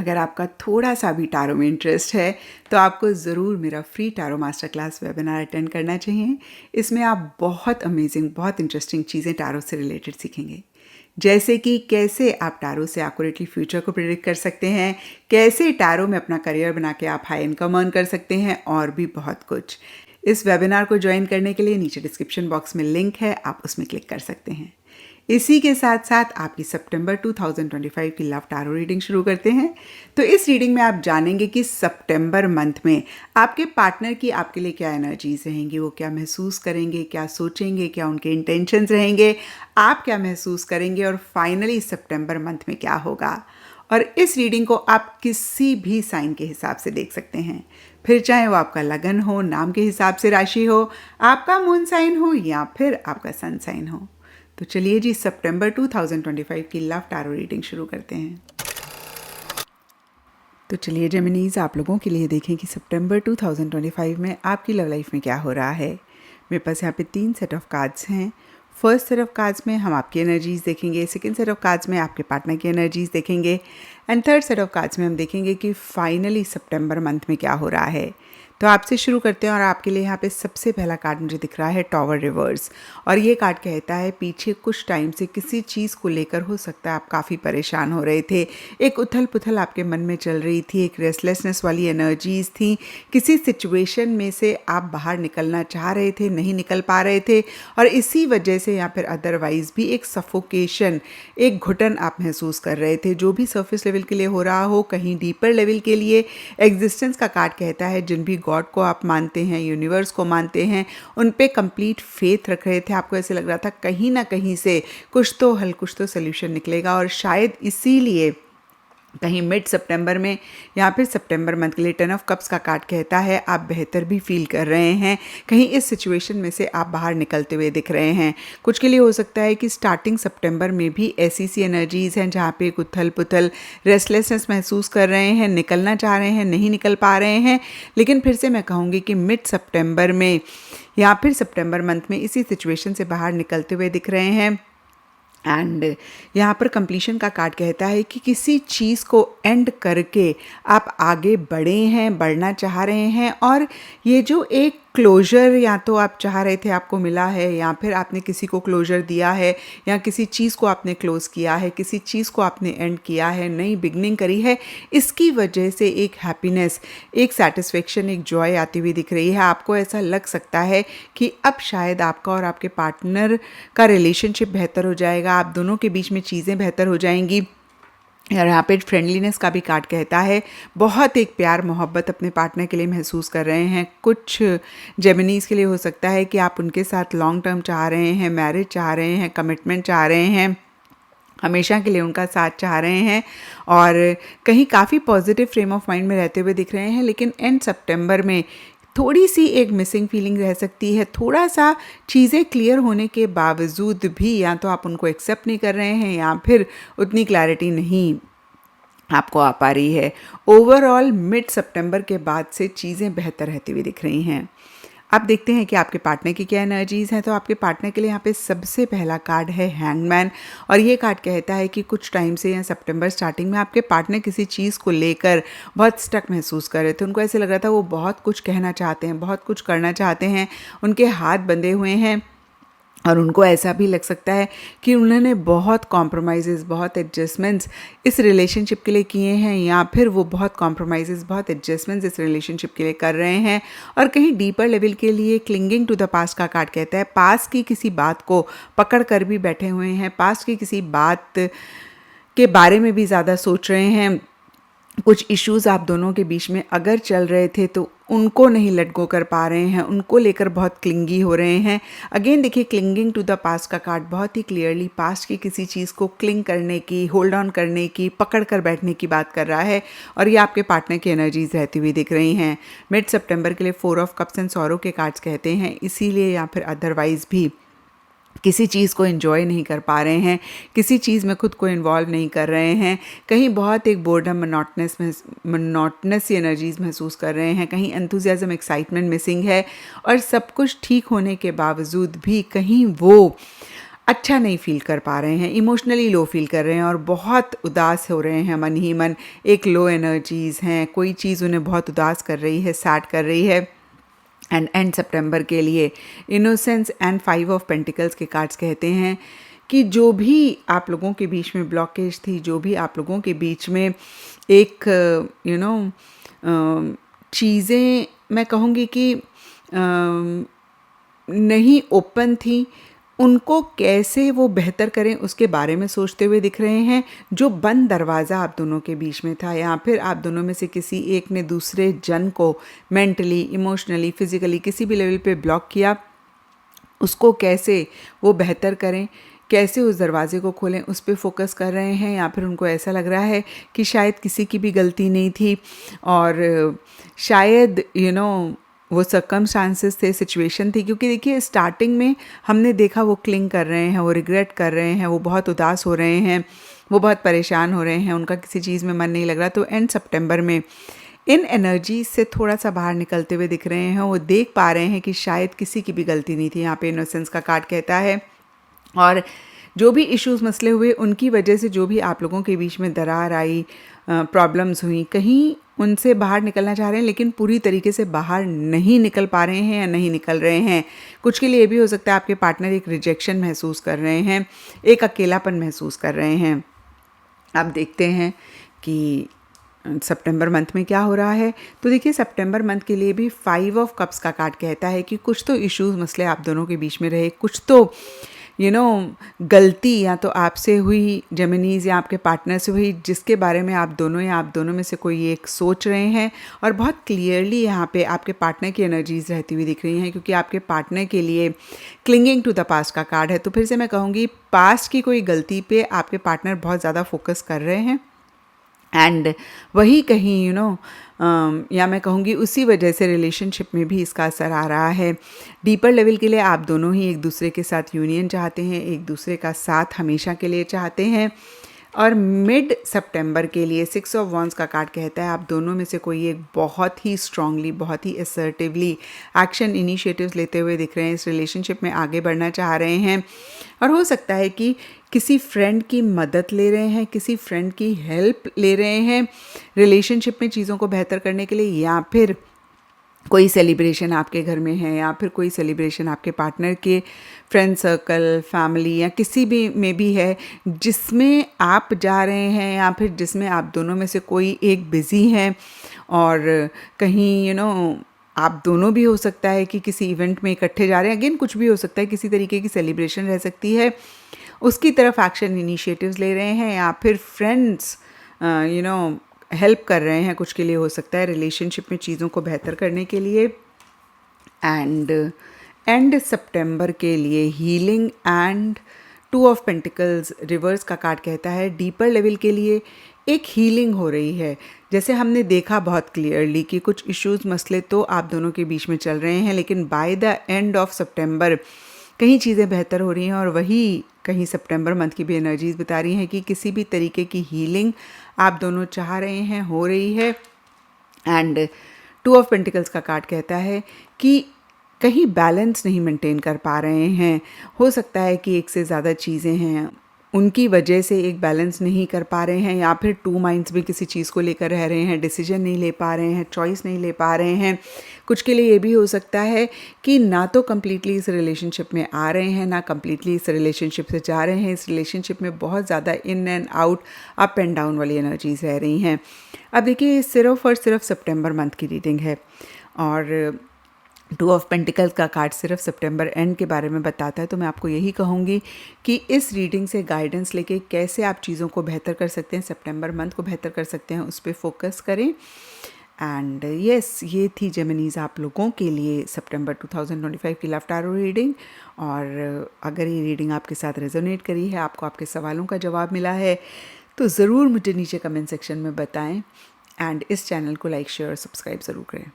अगर आपका थोड़ा सा भी टैरो में इंटरेस्ट है तो आपको ज़रूर मेरा free tarot master class webinar attend करना चाहिए। इसमें आप बहुत अमेजिंग, बहुत इंटरेस्टिंग चीज़ें टैरो से रिलेटेड सीखेंगे। जैसे कि कैसे आप टैरो से एक्यूरेटली फ्यूचर को प्रेडिक्ट कर सकते हैं, कैसे टैरो में अपना करियर बना के आप हाई इनकम अर्न कर सकते हैं, और भी बहुत कुछ। इस वेबिनार को ज्वाइन करने के लिए नीचे डिस्क्रिप्शन बॉक्स में लिंक है, आप उसमें क्लिक कर सकते हैं। इसी के साथ साथ आपकी सितंबर 2025 की लव टैरो रीडिंग शुरू करते हैं। तो इस रीडिंग में आप जानेंगे कि सितंबर मंथ में आपके पार्टनर की आपके लिए क्या एनर्जीज रहेंगी, वो क्या महसूस करेंगे, क्या सोचेंगे, क्या उनके इंटेंशंस रहेंगे, आप क्या महसूस करेंगे, और फाइनली सितंबर मंथ में क्या होगा। और इस रीडिंग को आप किसी भी साइन के हिसाब से देख सकते हैं, फिर चाहे वो आपका लगन हो, नाम के हिसाब से राशि हो, आपका मून साइन हो, या फिर आपका सन साइन हो। तो चलिए जी, सितंबर 2025 की लव टैरो रीडिंग शुरू करते हैं। तो चलिए जेमिनीज, आप लोगों के लिए देखें कि सितंबर 2025 में आपकी लव लाइफ में क्या हो रहा है। मेरे पास यहाँ पे 3 सेट ऑफ कार्ड्स हैं। फर्स्ट सेट ऑफ कार्ड्स में हम आपकी एनर्जीज देखेंगे, सेकंड सेट ऑफ कार्ड्स में आपके पार्टनर की एनर्जीज देखेंगे, and third set of cards में हम देखेंगे कि फाइनली सितंबर मंथ में क्या हो रहा है। तो आपसे शुरू करते हैं, और आपके लिए यहाँ पे सबसे पहला कार्ड मुझे दिख रहा है टॉवर रिवर्स। और ये कार्ड कहता है पीछे कुछ टाइम से किसी चीज़ को लेकर हो सकता है आप काफ़ी परेशान हो रहे थे, एक उथल पुथल आपके मन में चल रही थी, एक रेस्टलेसनेस वाली एनर्जीज थी, किसी सिचुएशन में से आप बाहर निकलना चाह रहे थे, नहीं निकल पा रहे थे, और इसी वजह से या फिर अदरवाइज भी एक सफोकेशन, एक घुटन आप महसूस कर रहे थे। जो भी सर्फेस लेवल के लिए हो रहा हो, कहीं डीपर लेवल के लिए एग्जिस्टेंस का कार्ड कहता है जिन भी गॉड को आप मानते हैं, यूनिवर्स को मानते हैं, उन पे कंप्लीट फेथ रख रहे थे। आपको ऐसे लग रहा था कहीं ना कहीं से कुछ तो हल, कुछ तो सोल्यूशन निकलेगा, और शायद इसीलिए कहीं मिड सितंबर में या फिर सितंबर मंथ के लिए 10 ऑफ कप्स का कार्ड कहता है आप बेहतर भी फील कर रहे हैं, कहीं इस सिचुएशन में से आप बाहर निकलते हुए दिख रहे हैं। कुछ के लिए हो सकता है कि स्टार्टिंग सितंबर में भी ऐसी सी एनर्जीज हैं जहाँ पे उथल पुथल, रेस्टलेसनेस महसूस कर रहे हैं, निकलना चाह रहे हैं, नहीं निकल पा रहे हैं। लेकिन फिर से मैं कहूँगी कि मिड सितंबर में या फिर सितंबर मंथ में इसी सिचुएशन से बाहर निकलते हुए दिख रहे हैं। एंड यहाँ पर कंप्लीशन का कार्ड कहता है कि किसी चीज़ को एंड करके आप आगे बढ़े हैं, बढ़ना चाह रहे हैं, और ये जो एक क्लोजर या तो आप चाह रहे थे आपको मिला है, या फिर आपने किसी को क्लोजर दिया है, या किसी चीज़ को आपने क्लोज किया है, किसी चीज़ को आपने एंड किया है, नई बिगनिंग करी है, इसकी वजह से एक हैप्पीनेस, एक सेटिस्फेक्शन, एक जॉय आती हुई दिख रही है। आपको ऐसा लग सकता है कि अब शायद आपका और आपके पार्टनर का रिलेशनशिप बेहतर हो जाएगा, आप दोनों के बीच में चीज़ें बेहतर हो जाएंगी। और यहाँ पे फ्रेंडलीनेस का भी कार्ड कहता है बहुत एक प्यार मोहब्बत अपने पार्टनर के लिए महसूस कर रहे हैं। कुछ जेमिनीज़ के लिए हो सकता है कि आप उनके साथ लॉन्ग टर्म चाह रहे हैं, मैरिज चाह रहे हैं, कमिटमेंट चाह रहे हैं, हमेशा के लिए उनका साथ चाह रहे हैं, और कहीं काफ़ी पॉजिटिव फ्रेम ऑफ माइंड में रहते हुए दिख रहे हैं। लेकिन एंड सितंबर में थोड़ी सी एक मिसिंग फीलिंग रह सकती है। थोड़ा सा चीज़ें क्लियर होने के बावजूद भी या तो आप उनको एक्सेप्ट नहीं कर रहे हैं, या फिर उतनी क्लैरिटी नहीं आपको आ पा रही है। ओवरऑल मिड सितंबर के बाद से चीज़ें बेहतर रहती हुई दिख रही हैं। अब देखते हैं कि आपके पार्टनर की क्या एनर्जीज़ हैं। तो आपके पार्टनर के लिए यहाँ पे सबसे पहला कार्ड है हैंगमैन, और ये कार्ड कहता है कि कुछ टाइम से या सितंबर स्टार्टिंग में आपके पार्टनर किसी चीज़ को लेकर बहुत स्टक महसूस कर रहे थे। उनको ऐसे लग रहा था वो बहुत कुछ कहना चाहते हैं, बहुत कुछ करना चाहते हैं, उनके हाथ बंधे हुए हैं, और उनको ऐसा भी लग सकता है कि उन्होंने बहुत कॉम्प्रोमाइज़, बहुत एडजस्टमेंट्स इस रिलेशनशिप के लिए किए हैं, या फिर वो बहुत कॉम्प्रोमाइज़, बहुत एडजस्टमेंट्स इस रिलेशनशिप के लिए कर रहे हैं। और कहीं डीपर लेवल के लिए क्लिंगिंग टू द पास्ट का कार्ड कहता है पास्ट की किसी बात को पकड़ कर भी बैठे हुए हैं, पास्ट की किसी बात के बारे में भी ज़्यादा सोच रहे हैं। कुछ इश्यूज़ आप दोनों के बीच में अगर चल रहे थे तो उनको नहीं लेट गो कर पा रहे हैं, उनको लेकर बहुत क्लिंगी हो रहे हैं। अगेन देखिए, क्लिंगिंग टू द पास्ट का कार्ड बहुत ही क्लियरली पास्ट की किसी चीज़ को क्लिंग करने की, होल्ड ऑन करने की, पकड़ कर बैठने की बात कर रहा है, और ये आपके पार्टनर की एनर्जीज रहती हुई दिख रही हैं। मिड सितंबर के लिए 4 ऑफ कप्स एंड सॉरो के कार्ड्स कहते हैं, इसीलिए या फिर अदरवाइज भी किसी चीज़ को एंजॉय नहीं कर पा रहे हैं, किसी चीज़ में खुद को इन्वॉल्व नहीं कर रहे हैं, कहीं बहुत एक बोर्डम, मोनोटनस एनर्जीज महसूस कर रहे हैं, कहीं एंथुजियाज्म, एक्साइटमेंट मिसिंग है, और सब कुछ ठीक होने के बावजूद भी कहीं वो अच्छा नहीं फ़ील कर पा रहे हैं, इमोशनली लो फ़ील कर रहे हैं और बहुत उदास हो रहे हैं मन ही मन। एक लो एनर्जीज़ हैं, कोई चीज़ उन्हें बहुत उदास कर रही है, सैड कर रही है। एंड सितंबर के लिए इनोसेंस एंड 5 ऑफ पेंटिकल्स के कार्ड्स कहते हैं कि जो भी आप लोगों के बीच में ब्लॉकेज थी, जो भी आप लोगों के बीच में एक चीज़ें मैं कहूँगी कि नहीं ओपन थी, उनको कैसे वो बेहतर करें उसके बारे में सोचते हुए दिख रहे हैं। जो बंद दरवाज़ा आप दोनों के बीच में था या फिर आप दोनों में से किसी एक ने दूसरे जन को मेंटली, इमोशनली, फिज़िकली किसी भी लेवल पे ब्लॉक किया, उसको कैसे वो बेहतर करें, कैसे उस दरवाज़े को खोलें, उस पे फोकस कर रहे हैं। या फिर उनको ऐसा लग रहा है कि शायद किसी की भी गलती नहीं थी और शायद वो सर्कमस्टांसेस थे, सिचुएशन थी। क्योंकि देखिए स्टार्टिंग में हमने देखा वो क्लिंग कर रहे हैं, वो रिग्रेट कर रहे हैं, वो बहुत उदास हो रहे हैं, वो बहुत परेशान हो रहे हैं, उनका किसी चीज़ में मन नहीं लग रहा। तो एंड सितंबर में इन एनर्जी से थोड़ा सा बाहर निकलते हुए दिख रहे हैं। वो देख पा रहे हैं कि शायद किसी की भी गलती नहीं थी। यहाँ पे इनोसेंस का कार्ड कहता है और जो भी इश्यूज़ मसले हुए उनकी वजह से जो भी आप लोगों के बीच में दरार आई, प्रॉब्लम्स हुई, कहीं उनसे बाहर निकलना चाह रहे हैं लेकिन पूरी तरीके से बाहर नहीं निकल पा रहे हैं या नहीं निकल रहे हैं। कुछ के लिए ये भी हो सकता है आपके पार्टनर एक रिजेक्शन महसूस कर रहे हैं, एक अकेलापन महसूस कर रहे हैं। अब देखते हैं कि सितंबर मंथ में क्या हो रहा है। तो देखिए सितंबर मंथ के लिए भी 5 ऑफ कप्स का कार्ड कहता है कि कुछ तो इश्यूज़ मसले आप दोनों के बीच में रहे, कुछ तो गलती या तो आपसे हुई, जेमिनीज़ या आपके पार्टनर से हुई, जिसके बारे में आप दोनों या आप दोनों में से कोई एक सोच रहे हैं। और बहुत क्लियरली यहाँ पे आपके पार्टनर की एनर्जीज़ रहती हुई दिख रही हैं क्योंकि आपके पार्टनर के लिए क्लिंगिंग टू द पास्ट का कार्ड है। तो फिर से मैं कहूँगी पास्ट की कोई गलती पे आपके पार्टनर बहुत ज़्यादा फोकस कर रहे हैं एंड वही कहीं या मैं कहूँगी उसी वजह से रिलेशनशिप में भी इसका असर आ रहा है। डीपर लेवल के लिए आप दोनों ही एक दूसरे के साथ यूनियन चाहते हैं, एक दूसरे का साथ हमेशा के लिए चाहते हैं। और मिड सितंबर के लिए 6 ऑफ वॉन्ड्स का कार्ड कहता है आप दोनों में से कोई एक बहुत ही स्ट्रांगली, बहुत ही असर्टिवली एक्शन इनिशिएटिव्स लेते हुए दिख रहे हैं, इस रिलेशनशिप में आगे बढ़ना चाह रहे हैं। और हो सकता है कि किसी फ्रेंड की मदद ले रहे हैं, किसी फ्रेंड की हेल्प ले रहे हैं रिलेशनशिप में चीज़ों को बेहतर करने के लिए, या फिर कोई सेलिब्रेशन आपके घर में है या फिर कोई सेलिब्रेशन आपके पार्टनर के फ्रेंड सर्कल, फैमिली या किसी भी में भी है जिसमें आप जा रहे हैं या फिर जिसमें आप दोनों में से कोई एक बिज़ी है और कहीं आप दोनों भी हो सकता है कि किसी इवेंट में इकट्ठे जा रहे हैं। अगेन कुछ भी हो सकता है, किसी तरीके की सेलिब्रेशन रह सकती है, उसकी तरफ एक्शन इनिशिएटिव्स ले रहे हैं या फिर फ्रेंड्स हेल्प कर रहे हैं, कुछ के लिए हो सकता है रिलेशनशिप में चीज़ों को बेहतर करने के लिए। एंड सितंबर के लिए healing and 2 of pentacles reverse का कार्ड कहता है डीपर लेवल के लिए एक हीलिंग हो रही है। जैसे हमने देखा बहुत क्लियरली कि कुछ इश्यूज़ मसले तो आप दोनों के बीच में चल रहे हैं लेकिन बाय द एंड ऑफ सितंबर कहीं चीज़ें बेहतर हो रही हैं। और वही कहीं सितंबर मंथ की भी एनर्जीज बता रही हैं कि किसी भी तरीके की हीलिंग आप दोनों चाह रहे हैं, हो रही है। एंड 2 ऑफ पेंटिकल्स का कार्ड कहता है कि कहीं बैलेंस नहीं मेंटेन कर पा रहे हैं। हो सकता है कि एक से ज़्यादा चीज़ें हैं, उनकी वजह से एक बैलेंस नहीं कर पा रहे हैं या फिर 2 माइंड्स भी किसी चीज़ को लेकर रह रहे हैं, डिसीजन नहीं ले पा रहे हैं, चॉइस नहीं ले पा रहे हैं। कुछ के लिए ये भी हो सकता है कि ना तो कम्प्लीटली इस रिलेशनशिप में आ रहे हैं, ना कम्प्लीटली इस रिलेशनशिप से जा रहे हैं। इस रिलेशनशिप में बहुत ज़्यादा in and out, up and down वाली एनर्जीज रह रही हैं। अब देखिए सिर्फ और सिर्फ सितंबर मंथ की रीडिंग है और 2 ऑफ पेंटिकल्स का कार्ड सिर्फ सितंबर एंड के बारे में बताता है। तो मैं आपको यही कहूँगी कि इस रीडिंग से गाइडेंस लेके कैसे आप चीज़ों को बेहतर कर सकते हैं, सितंबर मंथ को बेहतर कर सकते हैं, उस पर फोकस करें। एंड यस, ये थी जेमिनीज आप लोगों के लिए सितंबर 2025 की लव टैरो रीडिंग। और अगर ये रीडिंग आपके साथ रेजोनेट करी है, आपको आपके सवालों का जवाब मिला है, तो ज़रूर मुझे नीचे कमेंट सेक्शन में बताएं एंड इस चैनल को लाइक, शेयर और सब्सक्राइब ज़रूर करें।